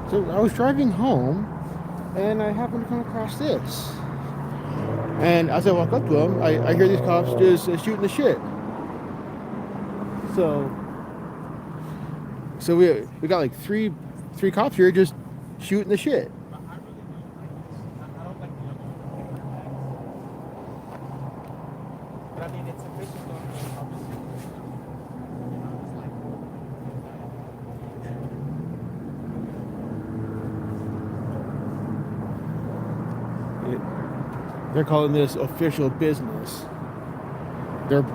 So I was driving home, and I happened to come across this. And as I walk up to them, I hear these cops just shooting the shit. So we got like three cops here just shooting the shit. But I really don't like this. I don't like the but I mean, it's official though. Obviously, it's like. They're calling this official business. They're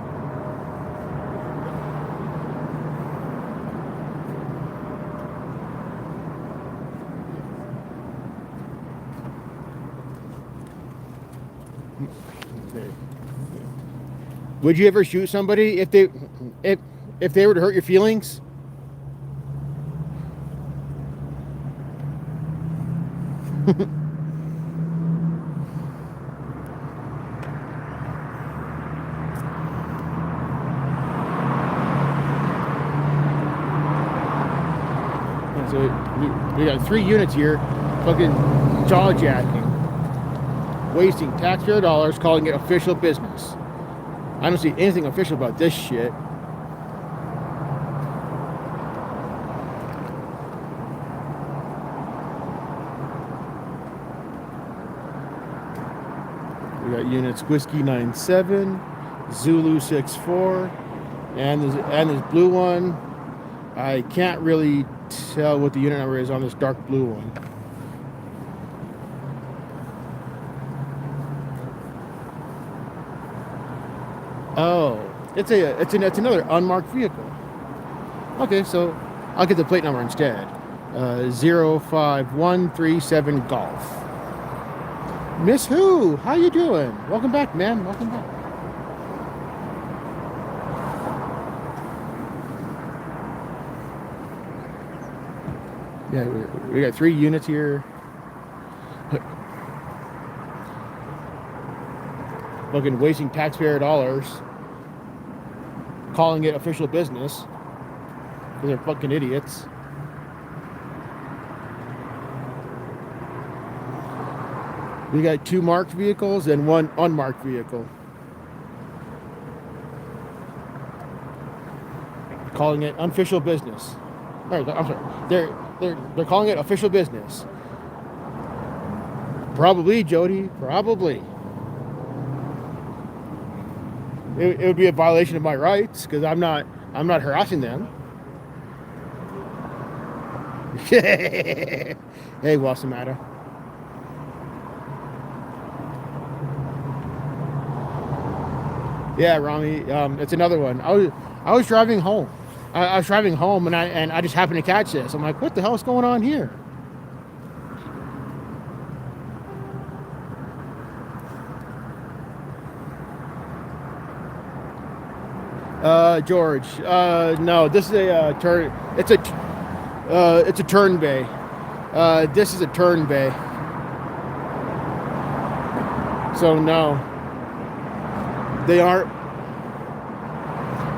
Would you ever shoot somebody if they were to hurt your feelings? So we got 3 units here, fucking jaw jacking, wasting taxpayer dollars, calling it official business. I don't see anything official about this shit. We got units Whiskey 97, Zulu 64, and this blue one. I can't really tell what the unit number is on this dark blue one. Oh, it's another unmarked vehicle. Okay, so I'll get the plate number instead. 05137 Golf. Miss Who, how you doing? Welcome back, man. Welcome back. Yeah, we got 3 units here. Fucking wasting taxpayer dollars, calling it official business because they're fucking idiots. We got 2 marked vehicles and 1 unmarked vehicle, calling it unofficial business. I'm sorry, they're calling it official business. Probably, Jody. Probably. It would be a violation of my rights because I'm not harassing them. Hey, what's the matter? Yeah, Rami. It's another one. I was driving home. I was driving home and I just happened to catch this. I'm like, what the hell is going on here? George. No, this is a turn. It's a turn bay. This is a turn bay. So no, they aren't.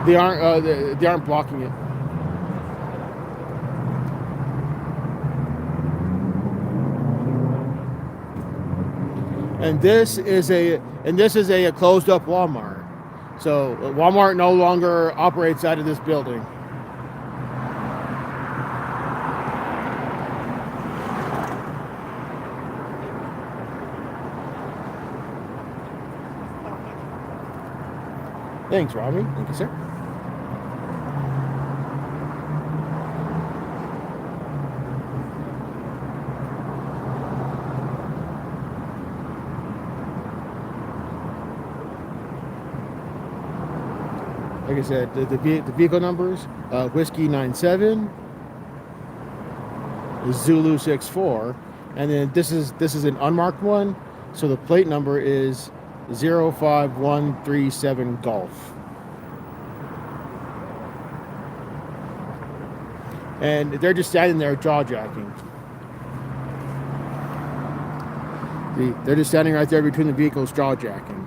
They aren't blocking it. And this is a closed up Walmart. So Walmart no longer operates out of this building. Thanks, Robbie. Thank you, sir. Like I said, the vehicle numbers, Whiskey 97, Zulu 64, and then this is an unmarked one, so the plate number is 05137 Golf. And they're just standing there jaw jacking. They're just standing right there between the vehicles jaw jacking.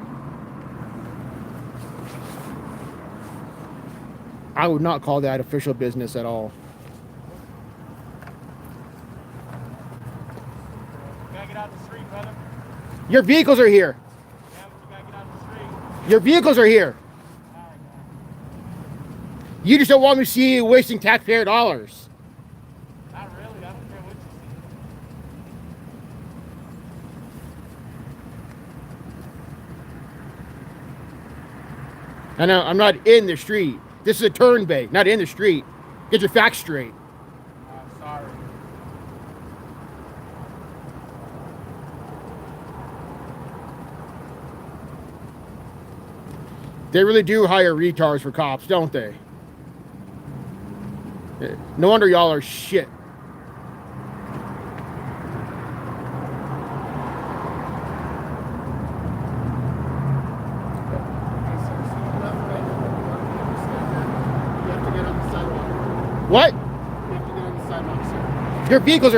I would not call that official business at all. Your vehicles are here. Yeah, but you gotta get out the street. Your vehicles are here. All right, man. You just don't want me to see you wasting taxpayer dollars. Not really. I don't care what you see. I know I'm not in the street. This is a turn bay, not in the street. Get your facts straight. I'm sorry. They really do hire retards for cops, don't they? No wonder y'all are shit. What? You have to get on the sidewalk, sir. Your vehicles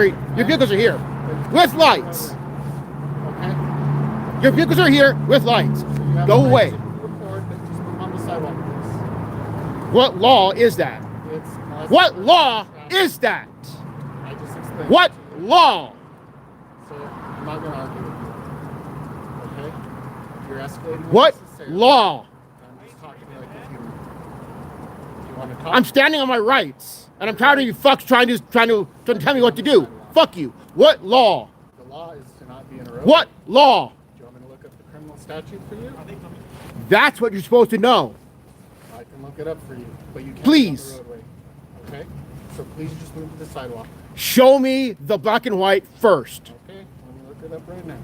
are here with lights. Okay? Your vehicles are here with lights. So you have Go a away. right to record, but just move on the sidewalk, please. What law is that? It's What law is that? I just explained. What it to you. law? So I'm not going to argue with you. Okay? You're escalating. What unnecessarily. law? I'm just talking like a human. Do you want to talk? I'm standing on my rights, and I'm tired of you fucks trying to tell me what to do. Fuck you. What law? The law is to not be in a road. What law? Do you want me to look up the criminal statute for you? I think I'm That's what you're supposed to know. I can look it up for you, but you can't Please. go on the roadway. Okay? So please just move to the sidewalk. Show me the black and white first. Okay? Let me look it up right now.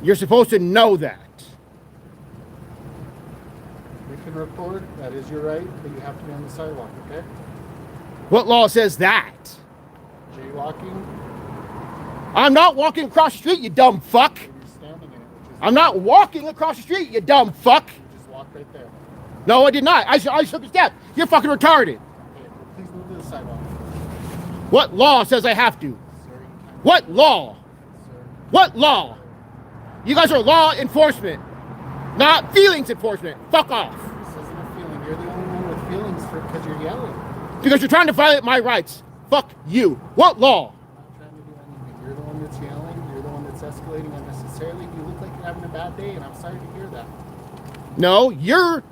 You're supposed to know that. We can record. That is your right, but you have to be on the sidewalk, okay? What law says that? Jaywalking, I'm not walking across the street, you dumb fuck. you're standing in it, which is I'm not walking across the street, you dumb fuck. you just walk right there. No, I did not. I took a step. You're fucking retarded. Okay, well, please move to the sidewalk. What law says I have to? Sir, you can't. What law? Sir, What law? You guys are law enforcement, not feelings enforcement. Fuck off. this isn't a feeling. You're the only one with feelings because you're yelling. Because you're trying to violate my rights. Fuck you. What law? I'm not trying to do anything. You're the one that's yelling. You're the one that's escalating unnecessarily. You look like you're having a bad day, and I'm sorry to hear that. No, you're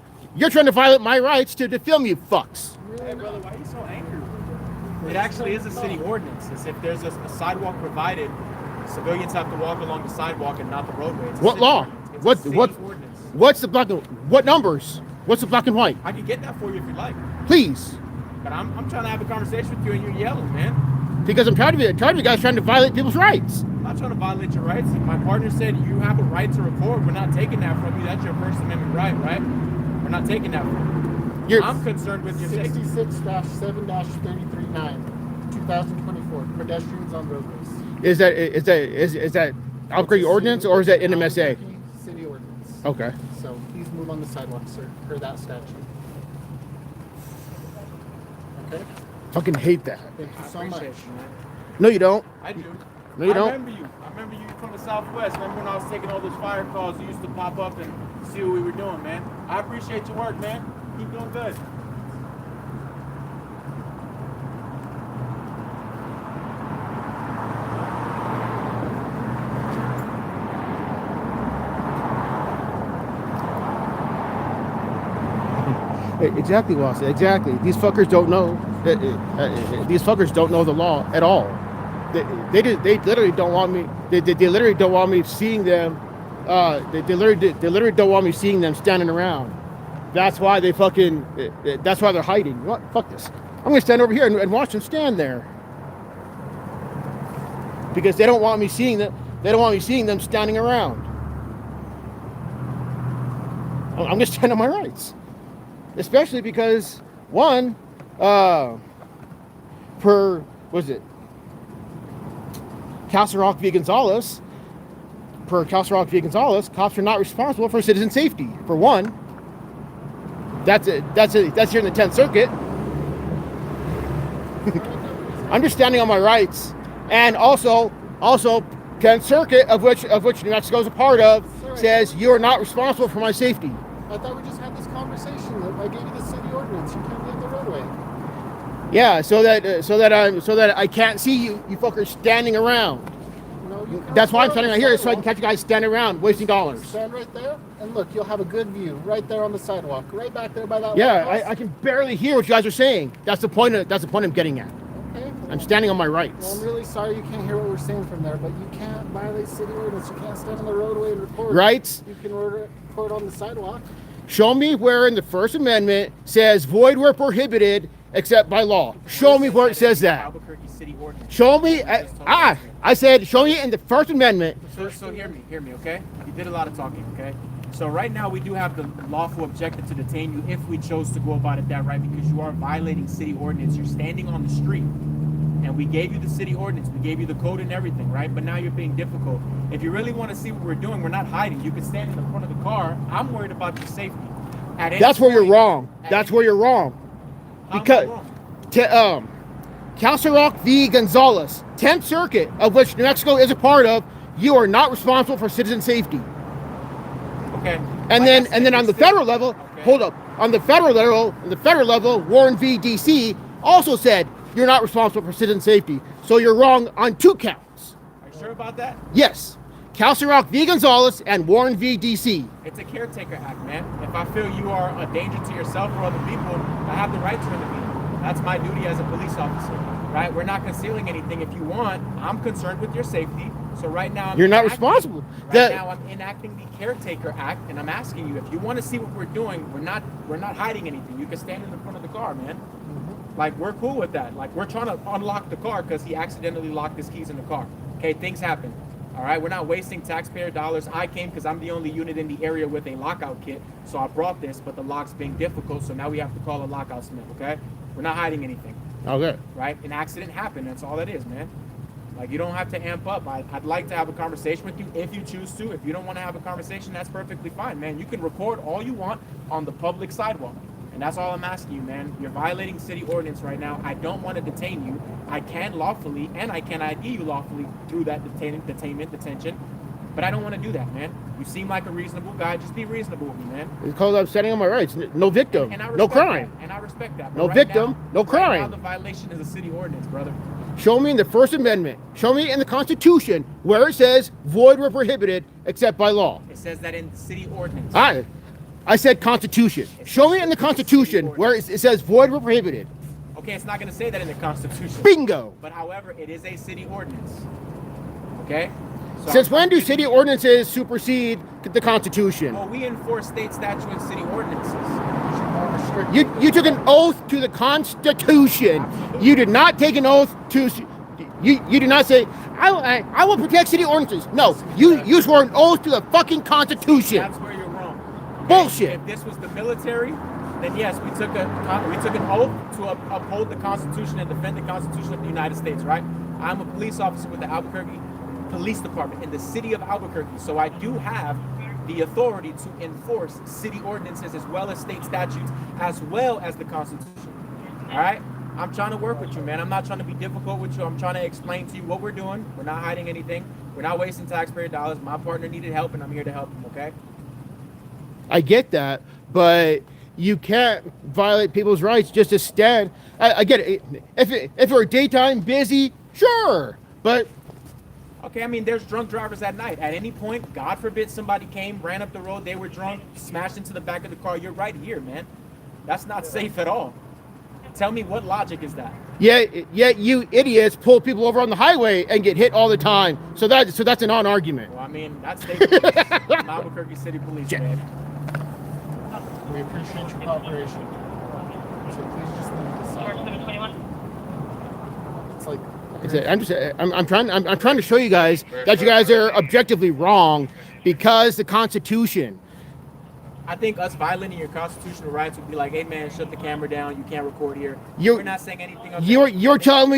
trying to violate my rights to film you fucks. Hey, brother, why are you so angry? It actually is a city ordinance. It's if there's a sidewalk provided, civilians have to walk along the sidewalk and not the roadway. It's a What city law? ordinance. It's What- a city what- ordinance. What's the black and what numbers? What's the black and white? I can get that for you if you like. Please. But I'm trying to have a conversation with you and you're yelling, man. Because I'm tired of you guys trying to violate people's rights. I'm not trying to violate your rights. My partner said you have a right to record. We're not taking that from you. That's your First Amendment right, right? We're not taking that from you. You're, I'm concerned with your safety. 66-7-33-9, 2024. Pedestrians on roadways. is that Albuquerque ordinance or is that NMSA? City ordinance. Okay. So please move on the sidewalk, sir, per that statute. Okay? Fucking hate that. Thank you I so much. appreciate you, man. No, you don't. I do. No, you don't. I remember you. I remember you from the Southwest. Remember when I was taking all those fire calls? You used to pop up and see what we were doing, man. I appreciate your work, man. Keep doing good. Exactly, Watson. Exactly. These fuckers don't know. These fuckers don't know the law at all. They literally don't want me. They literally don't want me seeing them. They literally don't want me seeing them standing around. That's why they fucking. That's why they're hiding. What? Fuck this. I'm gonna stand over here and watch them stand there. Because they don't want me seeing them. They don't want me seeing them standing around. I'm gonna stand on my rights. Especially because, one, per, was it, Castle Rock v. Gonzalez, cops are not responsible for citizen safety, for one. That's here in the 10th Circuit. I'm just standing on my rights. And also 10th Circuit, of which New Mexico is a part of, says you are not responsible for my safety. I thought we just had this conversation. I gave you the city ordinance. You can't be on the roadway. Yeah, so that I can't see you fuckers standing around. No, You can That's why I'm record standing on right the here, so I can sidewalk. catch you guys standing around wasting dollars. Stand right there, and look, you'll have a good view right there on the sidewalk, right back there by that Yeah, lighthouse. I can barely hear what you guys are saying. That's the point I'm getting at. Okay. I'm standing on my Well, rights. I'm really sorry you can't hear what we're saying from there, but you can't violate city ordinance. You can't stand on the roadway and record. Rights? You can record on the sidewalk. Show me where in the First Amendment says void where prohibited except by law. Show me where it says that. Albuquerque City Ordinance. Show me. I said show me in the First Amendment. So hear me, okay? You did a lot of talking, okay? So right now we do have the lawful objective to detain you if we chose to go about it that right, because you are violating city ordinance. You're standing on the street, and we gave you the city ordinance. We gave you the code and everything, right? But now you're being difficult. If you really want to see what we're doing, we're not hiding. You can stand in the front of the car. I'm worried about your safety. That's where you're wrong. That's where you're wrong. Because Castle Rock v. Gonzalez, 10th Circuit, of which New Mexico is a part of, you are not responsible for citizen safety. Okay. And then on the federal level, hold up. On the federal level, Warren v. DC also said you're not responsible for citizen safety. So you're wrong on 2 counts. Are you sure about that? Yes. Castle Rock v. Gonzalez and Warren v. DC. It's a caretaker act, man. If I feel you are a danger to yourself or other people, I have the right to intervene. That's my duty as a police officer, right? We're not concealing anything. If you want, I'm concerned with your safety. So right now, You're not responsible. Now I'm enacting the caretaker act, and I'm asking you if you want to see what we're doing. We're not hiding anything. You can stand in the front of the car, man. Like, we're cool with that. Like, we're trying to unlock the car because he accidentally locked his keys in the car. Okay, things happen. All right, we're not wasting taxpayer dollars. I came because I'm the only unit in the area with a lockout kit, so I brought this, but the lock's being difficult, so now we have to call a lockout smith, okay? We're not hiding anything. Okay. Right? An accident happened. That's all that is, man. Like, you don't have to amp up. I'd like to have a conversation with you if you choose to. If you don't want to have a conversation, that's perfectly fine, man. You can record all you want on the public sidewalk. And that's all I'm asking you, man. You're violating city ordinance right now. I don't want to detain you. I can lawfully, and I can ID you lawfully through that detention. But I don't want to do that, man. You seem like a reasonable guy. Just be reasonable with me, man. Because I'm standing on my rights. No victim. And I No crime. that. And I respect that. But No victim. No Right crime. now, the violation is a city ordinance, brother. Show me in the First Amendment. Show me in the Constitution where it says void where prohibited except by law. It says that in the city ordinance. I said Constitution. Show me in the Constitution where it says void where prohibited. Okay, it's not going to say that in the Constitution. Bingo. But however, it is a city ordinance. Okay? So Since when do city ordinances supersede the Constitution? Well, we enforce state statute and city ordinances. You took an oath to the Constitution. You did not take an oath to. You did not say I will protect city ordinances. No, you swore an oath to the fucking Constitution. That's where you're wrong. Bullshit. If this was the military, then yes, we took an oath to uphold the Constitution and defend the Constitution of the United States. Right? I'm a police officer with the Albuquerque Police Department in the city of Albuquerque, so I do have the authority to enforce city ordinances as well as state statutes as well as the Constitution. All right? I'm trying to work with you, man. I'm not trying to be difficult with you. I'm trying to explain to you what we're doing. We're not hiding anything. We're not wasting taxpayer dollars. My partner needed help, and I'm here to help him, okay? I get that, but you can't violate people's rights just to stand. I get it. If we're daytime busy, sure, but Okay, I mean, there's drunk drivers at night. At any point, God forbid somebody came, ran up the road, they were drunk, smashed into the back of the car. You're right here, man. That's not safe at all. Tell me, what logic is that? Yeah, you idiots pull people over on the highway and get hit all the time. So that's a non-argument. Well, I mean, that's state police. I'm Albuquerque City Police, man. We appreciate your cooperation. So please just leave this out. It's like I'm trying to show you guys that you guys are objectively wrong because the Constitution. I think us violating your constitutional rights would be like, hey man, shut the camera down. You can't record here. You're We're not saying anything. You're telling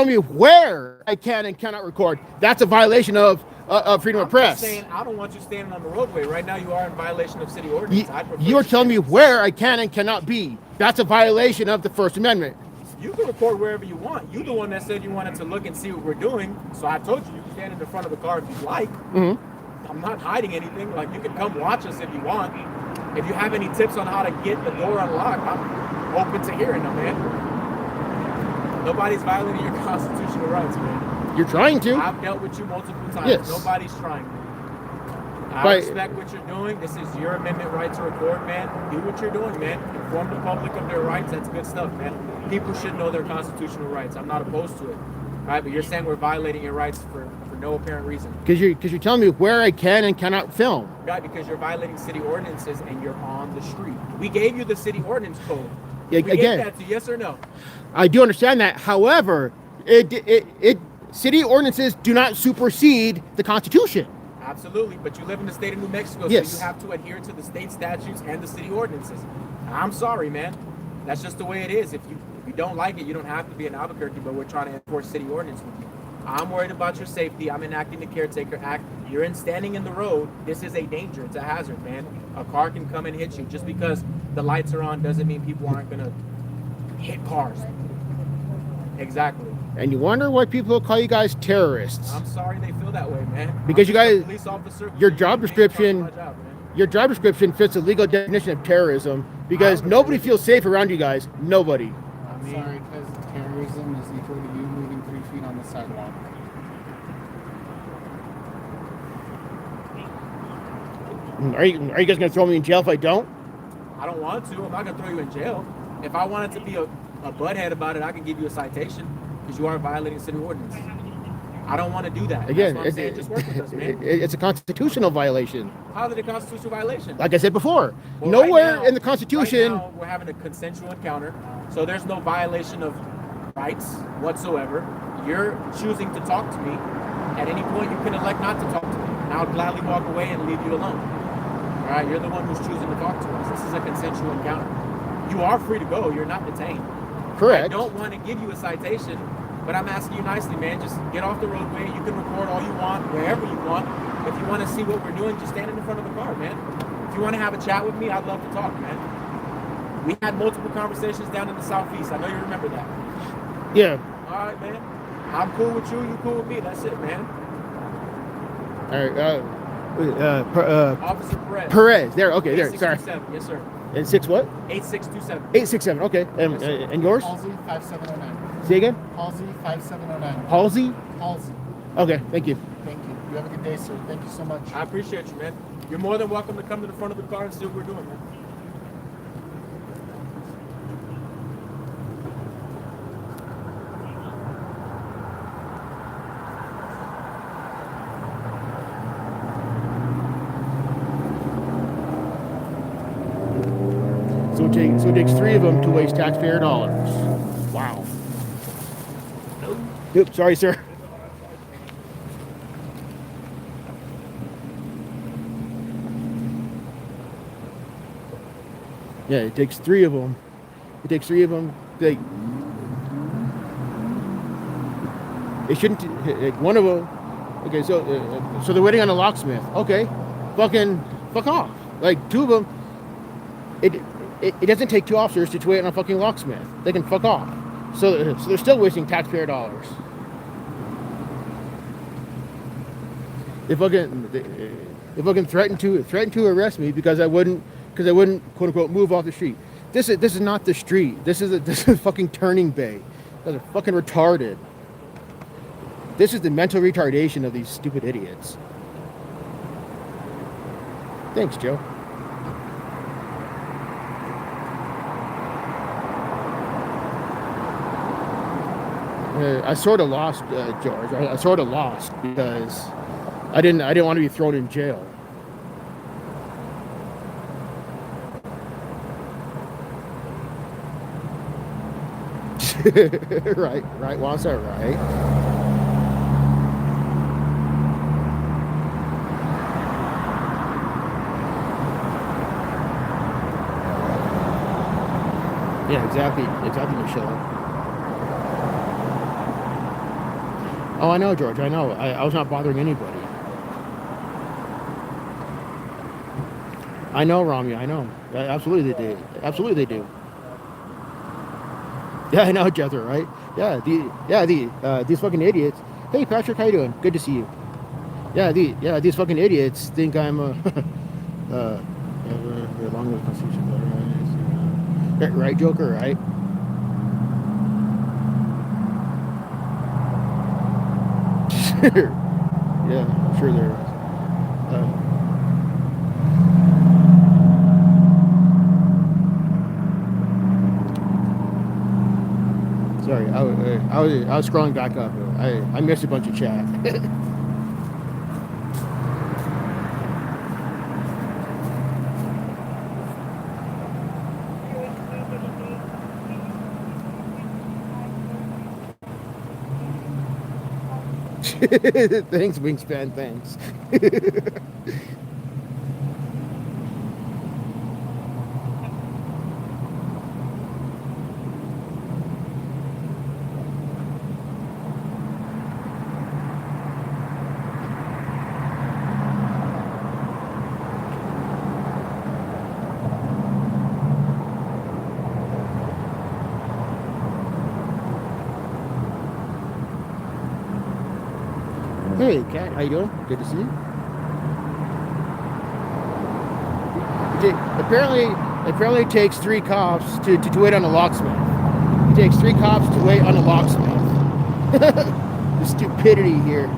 me where I can and cannot record. That's a violation of freedom of press. I'm saying I don't want you standing on the roadway right now. You are in violation of city ordinance. You're telling me where I can and cannot be. That's a violation of the First Amendment. You can record wherever you want. You're the one that said you wanted to look and see what we're doing. So I told you can stand in the front of the car if you'd like. Mm-hmm. I'm not hiding anything. Like, you can come watch us if you want. If you have any tips on how to get the door unlocked, I'm open to hearing them, man. Nobody's violating your constitutional rights, man. You're trying to. I've dealt with you multiple times. Yes. Nobody's trying. I But- respect what you're doing. This is your amendment right to record, man. Do what you're doing, man. Inform the public of their rights. That's good stuff, man. People should know their constitutional rights. I'm not opposed to it. All right, but you're saying we're violating your rights for no apparent reason. Because you're telling me where I can and cannot film. Right, because you're violating city ordinances and you're on the street. We gave you the city ordinance code. Yeah, We again. gave that to you, yes or no? I do understand that. However, city ordinances do not supersede the Constitution. Absolutely, but you live in the state of New Mexico, Yes. so you have to adhere to the state statutes and the city ordinances. I'm sorry, man. That's just the way it is. If you don't like it, you don't have to be in Albuquerque, but we're trying to enforce city ordinance with you. I'm worried about your safety. I'm enacting the Caretaker Act. You're standing in the road. This is a danger. It's a hazard, man. A car can come and hit you. Just because the lights are on doesn't mean people aren't going to hit cars. Exactly. And you wonder why people call you guys terrorists. I'm sorry they feel that way, man. Because you I'm just a guys- police officer. your You job can't description- talk about my job, man. Your job description fits the legal definition of terrorism because I would nobody agree. feels safe around you guys. Nobody. I'm sorry, because terrorism is equal to you moving 3 feet on the sidewalk. Are you guys going to throw me in jail if I don't? I don't want to. I'm not going to throw you in jail. If I wanted to be a butthead about it, I can give you a citation because you are violating city ordinance. I don't want to do that. Again, That's what I'm saying. Just work with us, man. it's a constitutional violation. How's it a constitutional violation? Like I said before, Well, nowhere right now- in the Constitution. Right now, we're having a consensual encounter, so there's no violation of rights whatsoever. You're choosing to talk to me. At any point, you can elect not to talk to me, and I'll gladly walk away and leave you alone. All right, you're the one who's choosing to talk to us. This is a consensual encounter. You are free to go. You're not detained. Correct. I don't want to give you a citation, but I'm asking you nicely, man. Just get off the roadway. You can record all you want, wherever you want. If you want to see what we're doing, just stand in the front of the car, man. If you want to have a chat with me, I'd love to talk, man. We had multiple conversations down in the southeast. I know you remember that. Yeah. All right, man. I'm cool with you. You cool with me. That's it, man. All right. Officer Perez. Perez. There. Okay. There. Sorry. 8627. Yes, sir. And 6 what? 8627. 867. Okay. Yes, sir. And yours? Halsey 5709. Say again. Halsey 5709. Halsey. Halsey. Okay. Thank you. Thank you. You have a good day, sir. Thank you so much. I appreciate you, man. You're more than welcome to come to the front of the car and see what we're doing, man. So it takes 3 of them to waste taxpayer dollars. Wow. Oops. Sorry, sir. Yeah, it takes 3 of them. It takes 3 of them. It shouldn't. One of them. Okay, so they're waiting on a locksmith. Okay, fuck off. Like 2 of them. It doesn't take 2 officers to wait on a fucking locksmith. They can fuck off. So they're still wasting taxpayer dollars. They fucking threatened to arrest me because I wouldn't quote unquote move off the street. This is not the street. This is a fucking turning bay. Those are fucking retarded. This is the mental retardation of these stupid idiots. Thanks, Joe. I sort of lost, George. I sort of lost because I didn't want to be thrown in jail. right, Wants that right. Yeah, exactly, Michelle. Oh, I know, George. I know. I was not bothering anybody. I know, Rami. I know. Absolutely, they do. Absolutely, they do. Yeah, I know, Jethro. Right? Yeah, these fucking idiots. Hey, Patrick, how you doing? Good to see you. These fucking idiots think I'm along with the Constitution. Right, Joker. Right? Yeah, I'm sure there is. Sorry, I was scrolling back up. I missed a bunch of chat. Thanks, Wingspan. Thanks. Hey, Kat, how you doing? Good to see you. Apparently it takes 3 cops to wait on a locksmith. It takes 3 cops to wait on a locksmith. The stupidity here.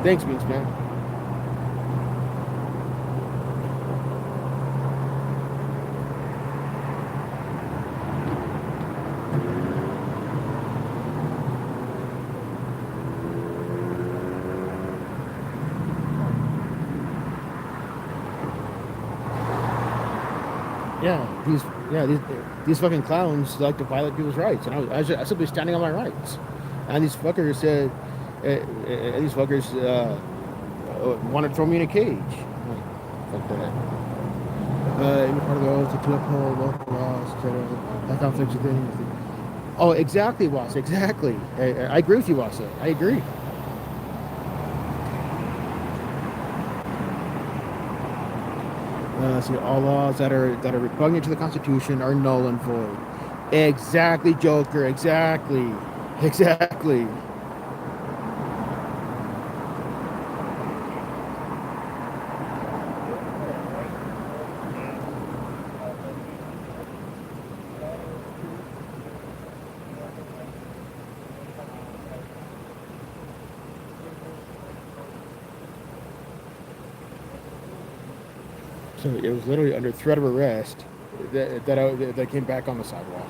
Thanks, Wingspan. These fucking clowns like to violate people's rights, and I was simply standing on my rights. And these fuckers said, want to throw me in a cage. Fuck that. You're part of the oath to uphold local laws, that conflicts with things. Oh, exactly, Wasa. Exactly. I agree with you, Wasa. I agree. So all laws that are repugnant to the Constitution are null and void. Exactly, Joker. Exactly. Exactly. So it was literally under threat of arrest that I came back on the sidewalk.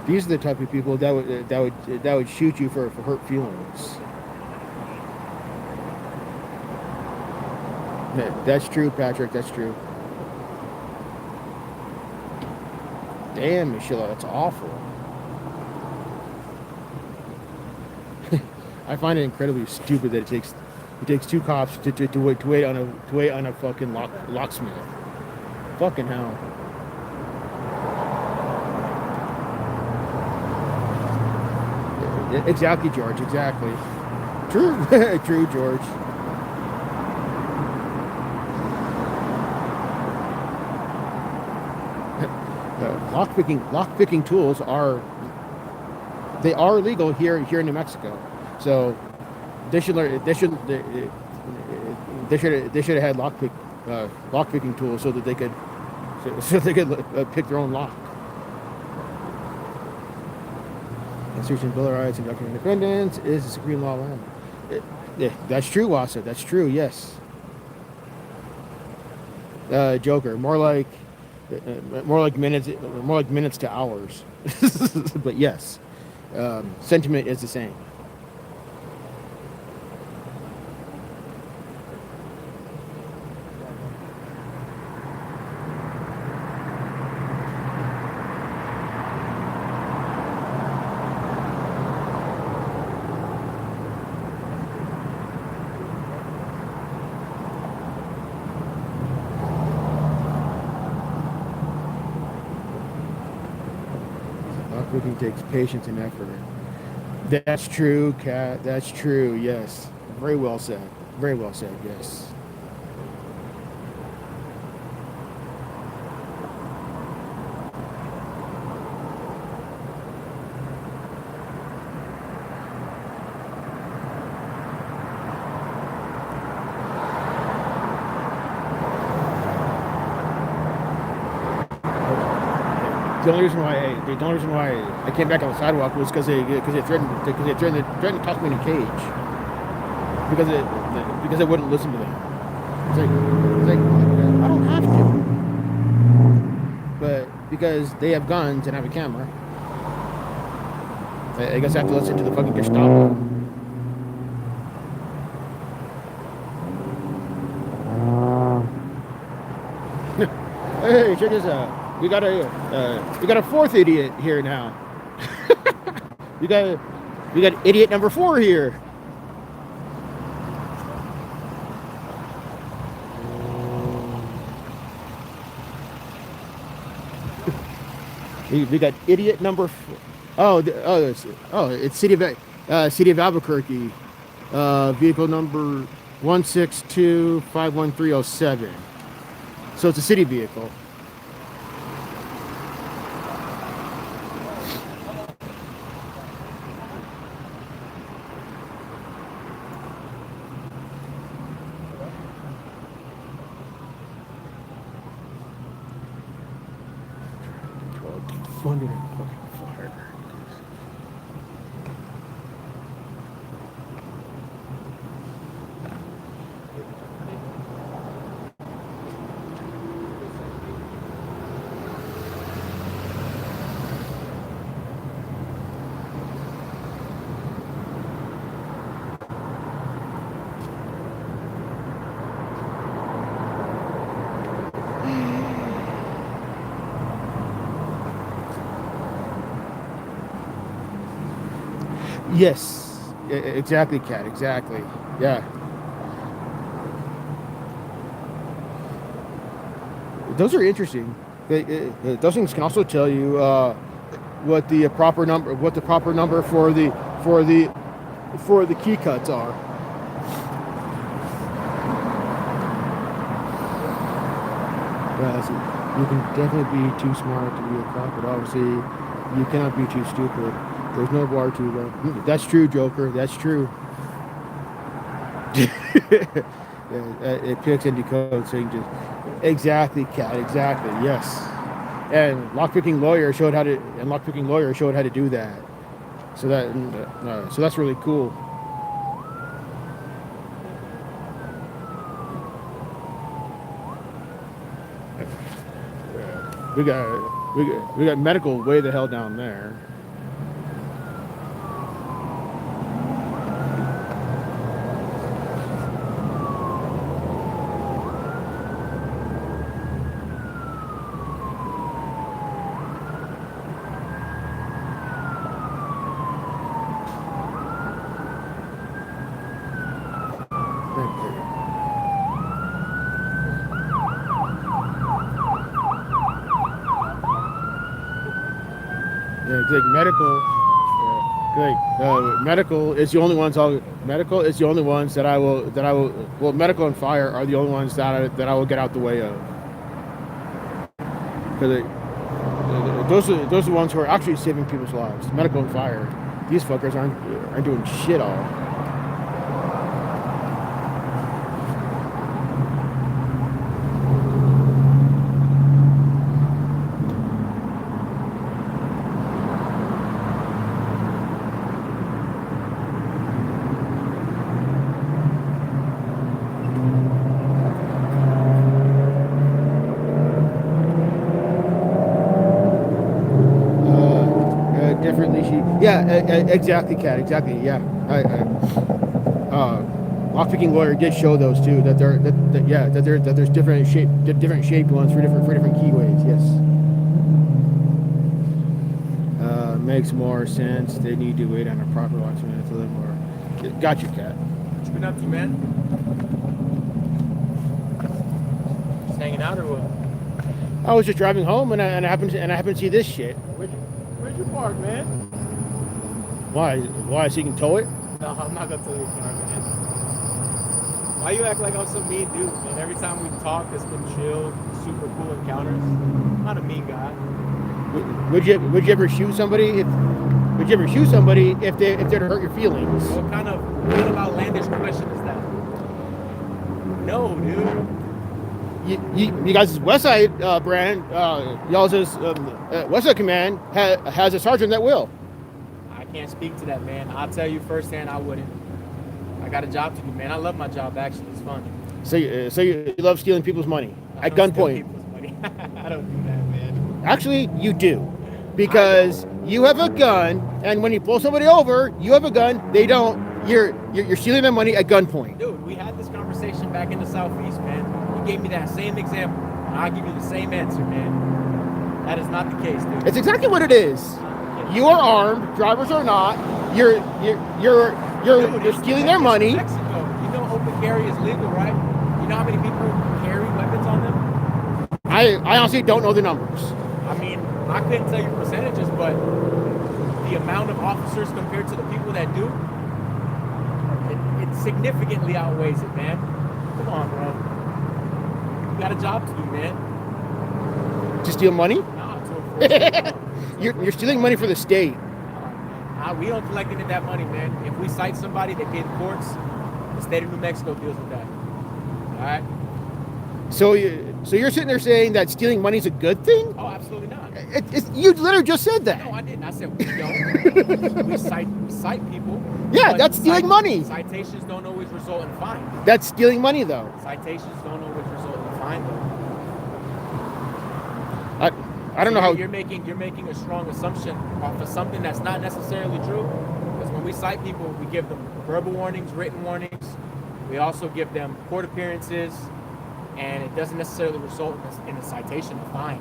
These are the type of people that would shoot you for hurt feelings. That's true, Patrick. That's true. Damn, Michelle, that's awful. I find it incredibly stupid that it takes 2 cops to wait on a fucking locksmith. Fucking hell. Exactly, George. Exactly. True. True, George. Lockpicking tools are legal here in New Mexico. So they should have had lockpicking tools so that they could pick their own lock. Constitution, Bill of Rights, and Doctrine of Independence is the supreme law of land. Yeah, that's true, Wasa. That's true. Yes. Joker, more like minutes to hours. But yes, sentiment is the same. Cooking takes patience and effort. That's true, Kat. That's true. Yes. Very well said. Very well said. Yes. the only reason why I came back on the sidewalk was because they threatened to toss me in a cage because I wouldn't listen to them. It's like I don't have to, but because they have guns and have a camera, I guess I have to listen to the fucking Gestapo. Hey, check this out. We got a fourth idiot here now. we got idiot number 4 here. we got idiot number 4. It's City of Albuquerque. Vehicle number 162-51307. So it's a city vehicle. Funded and fucking fired. Yes, exactly, Kat. Exactly. Yeah. Those are interesting. Those things can also tell you what the proper number for the key cuts are. You can definitely be too smart to be a cop, but obviously you cannot be too stupid. There's no bar too low. That's true, Joker. That's true. It picks and decodes changes. Exactly, Cat. Exactly. Yes. And lockpicking lawyer showed how to do that. So that's really cool. We got medical way the hell down there. Like medical is the only ones that I will well, medical and fire are the only ones that I will get out the way of, because those are the ones who are actually saving people's lives. Medical and fire, these fuckers aren't doing shit all. Exactly, Kat. Exactly. Yeah. Lockpicking lawyer did show those too. That there's different shaped ones for different keyways. Yes. Makes more sense. They need to wait on a proper locksmith to live more. Got you, Kat. What you been up to, man? Just hanging out or what? I was just driving home and I happened to see this shit. Where'd you park, man? Why? So you can tow it? No, I'm not gonna tow your car, man. Why you act like I'm some mean dude, man? Every time we talk, it's been chill, super cool encounters. I'm not a mean guy. Would you ever shoot somebody if they'd hurt your feelings? What kind of outlandish question is that? No, dude. you guys' Westside brand, y'all's Westside Command has a sergeant that will. I can't speak to that, man. I'll tell you firsthand, I wouldn't. I got a job to do, man. I love my job, actually. It's fun. So you love stealing people's money at gunpoint? I don't do that, man. Actually, you do, because you have a gun, and when you pull somebody over, you have a gun. They don't. You're stealing their money at gunpoint. Dude, we had this conversation back in the Southeast, man. You gave me that same example, and I'll give you the same answer, man. That is not the case, dude. It's exactly what it is. You are armed. Drivers are not. You're stealing their money. Mexico, you know, open carry is legal, right? You know how many people carry weapons on them? I honestly don't know the numbers. I mean, I couldn't tell you percentages, but the amount of officers compared to the people that do, it significantly outweighs it, man. Come on, bro. You got a job to do, man. To steal money? Nah, to enforce You're stealing money for the state. we don't collect any of that money, man. If we cite somebody, they pay the courts. The state of New Mexico deals with that. All right? So you're sitting there saying that stealing money is a good thing? Oh, absolutely not. You literally just said that. No, I didn't. I said we don't. we cite people. Yeah, that's stealing money. Citations don't always result in fine. That's stealing money, though. Citations don't always result in fine, though. I don't know how you're making a strong assumption off of something that's not necessarily true. Because when we cite people, we give them verbal warnings, written warnings. We also give them court appearances, and it doesn't necessarily result in a citation or fine.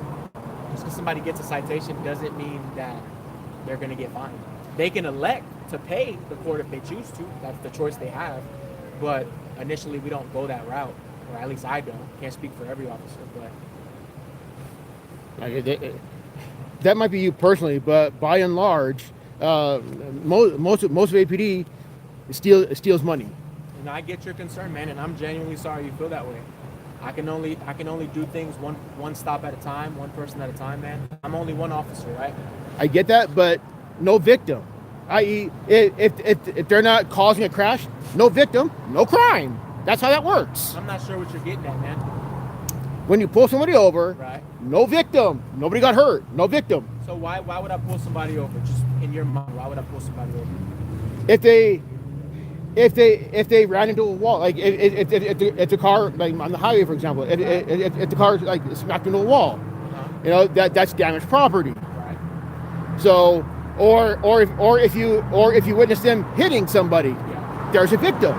Just because somebody gets a citation doesn't mean that they're going to get fined. They can elect to pay the court if they choose to. That's the choice they have. But initially, we don't go that route, or at least I don't. Can't speak for every officer, but. That might be you personally, but by and large, most of APD steals money. And I get your concern, man, and I'm genuinely sorry you feel that way. I can only do things one stop at a time, one person at a time, man. I'm only one officer, right? I get that, but no victim. I.e., if they're not causing a crash, no victim, no crime. That's how that works. I'm not sure what you're getting at, man. When you pull somebody over, right. No victim. Nobody got hurt. No victim. So why would I pull somebody over? Just in your mind, why would I pull somebody over? If they ran into a wall, like if the car, like on the highway, for example, if the car like smacked into a wall, you know that's damaged property. Right. So or if you witness them hitting somebody, there's a victim.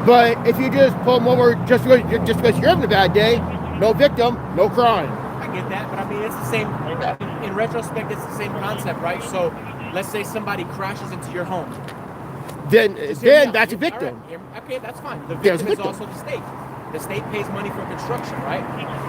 But if you just pull them over just because you're having a bad day, no victim, no crime. I get that, but I mean it's the same. In retrospect, it's the same concept, right? So let's say somebody crashes into your home. Then that's a victim. Right. Okay, that's fine. The victim is also the state. The state pays money for construction, right?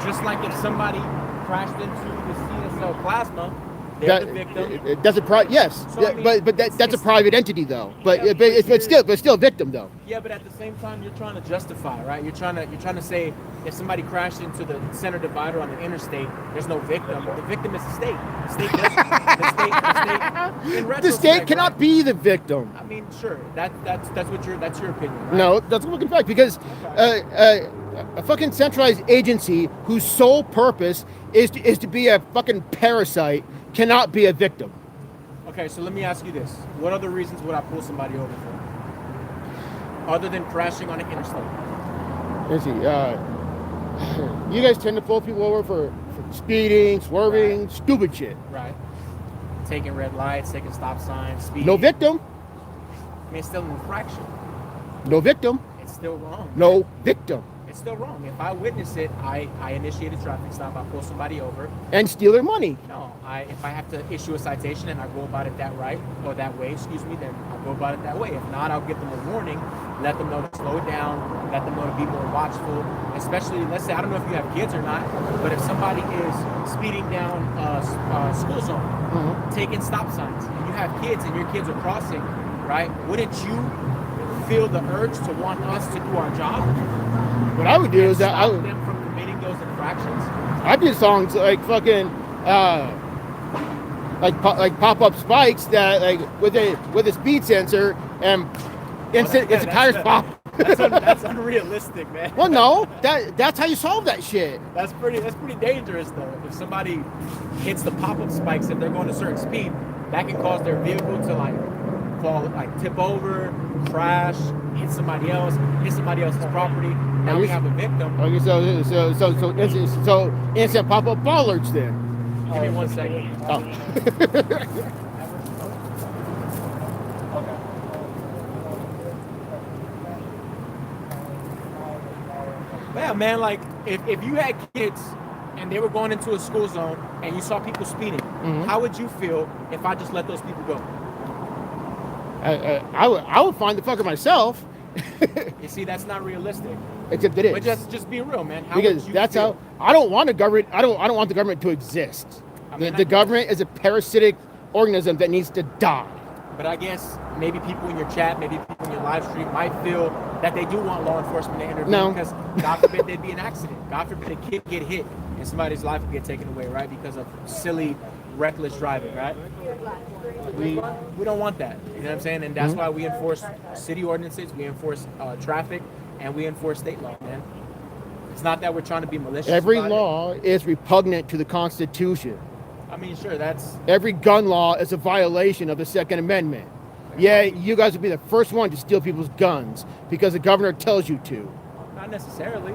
Just like if somebody crashed into the CSL plasma, they're the victim. That's yes. So, I mean, but that's a private entity though. But it's still a victim though. Yeah, but at the same time, you're trying to justify, right? You're trying to say if somebody crashed into the center divider on the interstate, there's no victim. The victim is the state. The state does. The state cannot be the victim. I mean, sure. That's your opinion. Right? No, that's a fucking fact because a fucking centralized agency whose sole purpose is to be a fucking parasite cannot be a victim. Okay, so let me ask you this: what other reasons would I pull somebody over for, other than crashing on an interstate? Let's see. You guys tend to pull people over for speeding, swerving, right. Stupid shit. Right. Taking red lights, taking stop signs, speeding. No victim. I mean, it's still an infraction. No victim. It's still wrong. No victim. It's still wrong. If I witness it, I initiate a traffic stop, I pull somebody over. And steal their money. No, if I have to issue a citation and I go about it that way, then I'll go about it that way. If not, I'll give them a warning, let them know to slow it down, let them know to be more watchful. Especially, let's say, I don't know if you have kids or not, but if somebody is speeding down a school zone, taking stop signs, and you have kids and your kids are crossing, right? Wouldn't you feel the urge to want us to do our job? What I would do is that I would them from committing those infractions. I do songs like fucking like pop up spikes that like with a speed sensor and it's a tires pop. That's unrealistic, man. Well, no, that's how you solve that shit. That's pretty dangerous though. If somebody hits the pop-up spikes, if they're going a certain speed, that can cause their vehicle to like fall, like tip over, crash, hit somebody else's property. Now we have a victim. Okay, so instant pop-up alerts then. Give me 1 second. Oh. Yeah, man, like if you had kids and they were going into a school zone and you saw people speeding, how would you feel if I just let those people go? I would find the fucker myself. You see, that's not realistic. Except it is. But just be real, man. How because would you that's feel? how I don't want the government. I don't want the government to exist. I mean, The government is a parasitic organism that needs to die. But I guess maybe people in your chat, maybe people in your live stream might feel that they do want law enforcement to intervene No. because God forbid there'd be an accident. God forbid a kid get hit and somebody's life would get taken away, right? Because of silly, reckless driving, right? We don't want that. You know what I'm saying? And that's why we enforce city ordinances, we enforce traffic, and we enforce state law, man. It's not that we're trying to be malicious. Every about law is repugnant to the Constitution. I mean, sure, that's... Every gun law is a violation of the Second Amendment. Yeah, you guys would be the first one to steal people's guns because the governor tells you to. Not necessarily.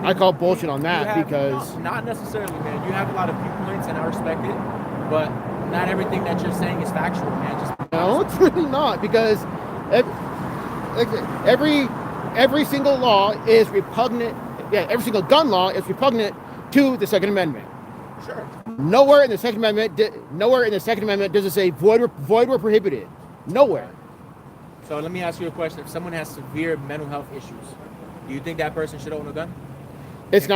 I call bullshit on that because... No, not necessarily, man. You have a lot of viewpoints and I respect it, but not everything that you're saying is factual, man. Just No, it's really not because every single law is repugnant. Yeah, every single gun law is repugnant to the Second Amendment. Sure. Nowhere in the Second Amendment does it say void or prohibited. Nowhere. So let me ask you a question. If someone has severe mental health issues, do you think that person should own a gun? It's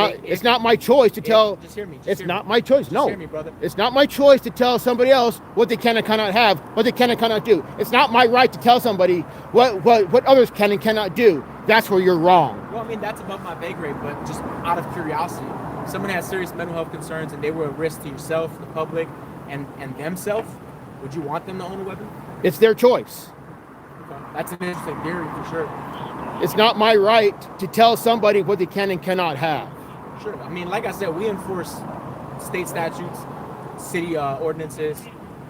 not my choice to tell. Just hear me. It's not my choice. No. Hear me, brother. It's not my choice to tell somebody else what they can and cannot have, what they can and cannot do. It's not my right to tell somebody what others can and cannot do. That's where you're wrong. Well, I mean, that's above my pay grade, but just out of curiosity, if someone has serious mental health concerns and they were a risk to yourself, the public, and themselves, would you want them to own a weapon? It's their choice. Okay. That's an interesting theory for sure. It's not my right to tell somebody what they can and cannot have. Sure. I mean, like I said, we enforce state statutes, city ordinances.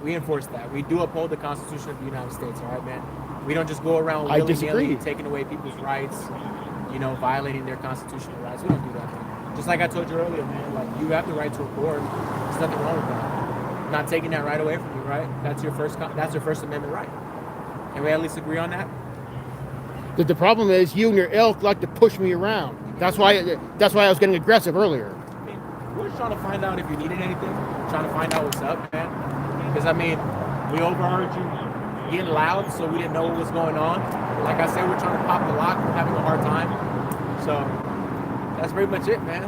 We enforce that. We do uphold the Constitution of the United States, all right, man? We don't just go around willy-nilly taking away people's rights, violating their constitutional rights. We don't do that, man. Just like I told you earlier, man, like, you have the right to record. There's nothing wrong with that. I'm not taking that right away from you, right? That's your First Amendment right. Can we at least agree on that? The problem is you and your ilk like to push me around. That's why I was getting aggressive earlier. I mean, we're just trying to find out if you needed anything. Trying to find out what's up, man. Because, I mean, we overheard you getting loud, so we didn't know what was going on. Like I said, we're trying to pop the lock. We're having a hard time. So that's pretty much it, man.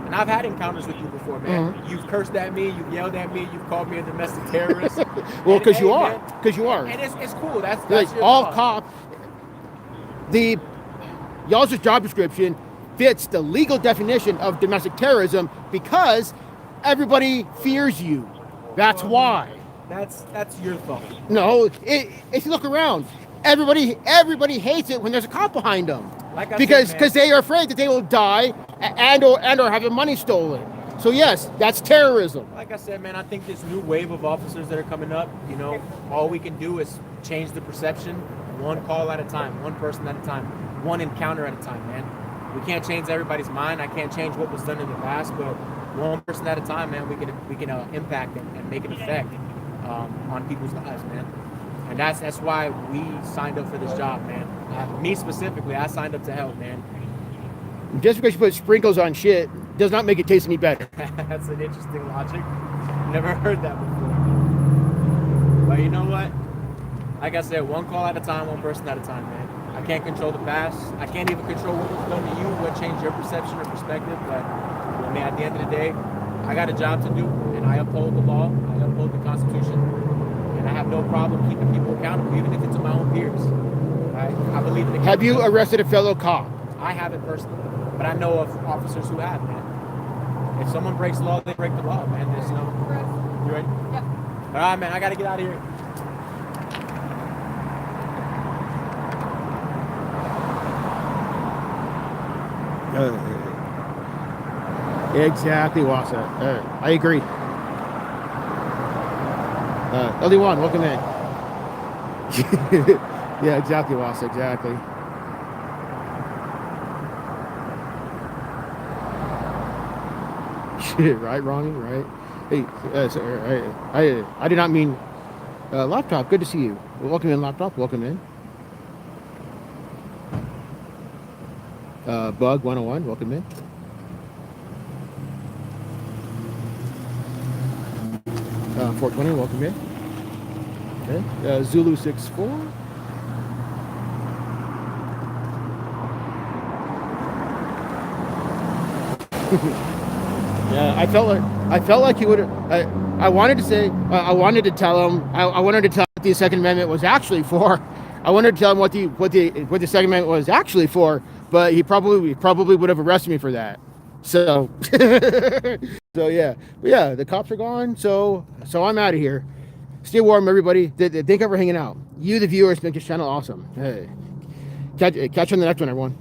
And I've had encounters with you before, man. Mm-hmm. You've cursed at me. You've yelled at me. You've called me a domestic terrorist. Well, because you are. Because you are. And it's cool. That's Like your all call. cops. Y'all's job description fits the legal definition of domestic terrorism because everybody fears you. That's why. That's your fault. No, if you look around, everybody hates it when there's a cop behind them. Like I because said, man, they are afraid that they will die and or have their money stolen. So yes, that's terrorism. Like I said, man, I think this new wave of officers that are coming up, all we can do is change the perception one call at a time, one person at a time, one encounter at a time, man. We can't change everybody's mind. I can't change what was done in the past, but one person at a time, man, we can impact and make an effect on people's lives, man. And that's why we signed up for this job, man. Me specifically, I signed up to help, man. Just because you put sprinkles on shit does not make it taste any better. That's an interesting logic. Never heard that before. But you know what? Like I said, one call at a time, one person at a time, man. I can't control the past. I can't even control what was done to you, what changed your perception or perspective. But I mean, at the end of the day, I got a job to do, and I uphold the law. I uphold the Constitution, and I have no problem keeping people accountable, even if it's to my own peers. I believe in the. Have you arrested a fellow cop? I haven't personally, but I know of officers who have, man. If someone breaks the law, they break the law, man. There's no. You ready? Yep. All right, man. I gotta get out of here. Exactly, Wasa. I agree. LD1, welcome in. Yeah, exactly, Wasa. Exactly. Shit, right, Ronnie, right? Hey, I did not mean laptop. Good to see you. Welcome in, laptop. Welcome in. Bug 101. Welcome in. 420. Welcome in. Okay. Zulu 64. Yeah, I felt like he would. I wanted to say. I wanted to tell him. I wanted to tell him what the Second Amendment was actually for. I wanted to tell him what the Second Amendment was actually for. But he probably would have arrested me for that. So, so yeah, but yeah, the cops are gone. So I'm out of here. Stay warm, everybody. Thank you for hanging out. You, the viewers, make this channel awesome. Hey, catch you on the next one, everyone.